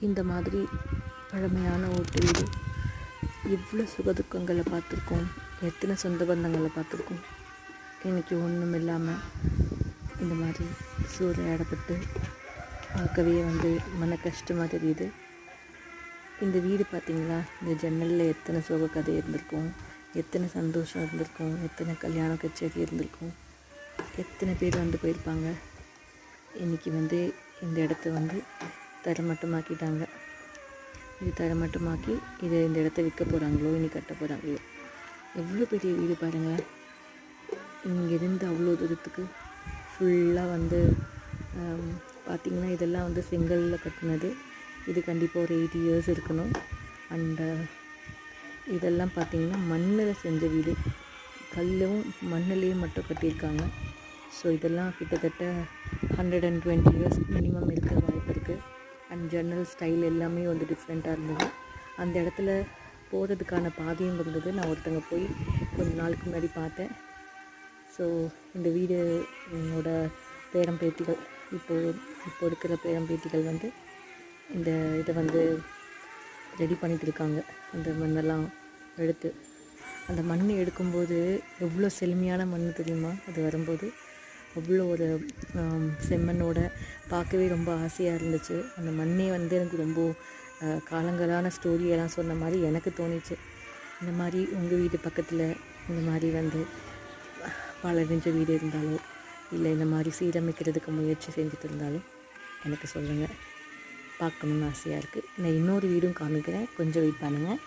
இந்த மாதிரி பழமையான ஓட்டு வீடு எவ்வளோ சுகதுக்கங்களை பார்த்துருக்கோம், எத்தனை சொந்த பந்தங்களை பார்த்துருக்கோம். இன்றைக்கி ஒன்றும் இல்லாமல் இந்த மாதிரி சூறையாடப்பட்டு பார்க்கவே மன கஷ்டமாக தெரியுது. இந்த வீடு பார்த்திங்களா, இந்த ஜன்னலில் எத்தனை சோக கதை இருந்திருக்கும், எத்தனை சந்தோஷம் இருந்திருக்கும், எத்தனை கல்யாண கச்சேரி இருந்திருக்கும், எத்தனை பேர் போயிருப்பாங்க. இன்றைக்கி இந்த இடத்த தரமட்டமாக்கிட்டாங்க. இது தரமட்டமாக்கி இந்த இடத்த விற்க போகிறாங்களோ, இனி கட்ட போகிறாங்களோ. எவ்வளோ பெரிய வீடு பாருங்கள். இங்கேருந்து அவ்வளோ தூரத்துக்கு ஃபுல்லாக பார்த்திங்கன்னா இதெல்லாம் செங்கல்லில் கட்டினது. இது கண்டிப்பாக ஒரு 80 years இருக்கணும். அண்டு இதெல்லாம் பார்த்திங்கன்னா மண்ணில் செஞ்ச வீடு, கல்லும் மண்ணிலையும் மட்டும் கட்டியிருக்காங்க. ஸோ இதெல்லாம் கிட்டத்தட்ட 120 years மினிமம் இருக்க வாய்ப்பு இருக்குது. அண்ட் ஜன்னல் ஸ்டைல் எல்லாமே டிஃப்ரெண்ட்டாக இருந்தது. அந்த இடத்துல போகிறதுக்கான பாதையும் இருந்தது. நான் ஒருத்தங்க போய் கொஞ்ச நாளுக்கு முன்னாடி பார்த்தேன். ஸோ இந்த வீடு என்னோட பேரம்பேத்திகள், இப்போ இருக்கிற பேரம்பேத்திகள் இந்த இதை ரெடி பண்ணிகிட்டு இருக்காங்க. அந்த மண்ணெல்லாம் எடுத்து, அந்த மண் எடுக்கும்போது எவ்வளோ செழுமையான மண் தெரியுமா, அது வரும்போது அவ்வளோ ஒரு செம்மண்ணோட பார்க்கவே ரொம்ப ஆசையாக இருந்துச்சு. அந்த மண்ணே எனக்கு ரொம்ப காலங்களான ஸ்டோரியெல்லாம் சொன்ன மாதிரி எனக்கு தோணிச்சு. இந்த மாதிரி உங்கள் வீடு பக்கத்தில் இந்த மாதிரி பாழடைஞ்ச வீடு இருந்தாலும், இல்லை இந்த மாதிரி சீரமைக்கிறதுக்கு முயற்சி செஞ்சுட்டு இருந்தாலும் எனக்கு சொல்லுங்கள். பார்க்கணுன்னு ஆசையாக இருக்குது. நான் இன்னொரு வீடும் காமிக்கிறேன், கொஞ்சம் வெயிட் பண்ணுங்கள்.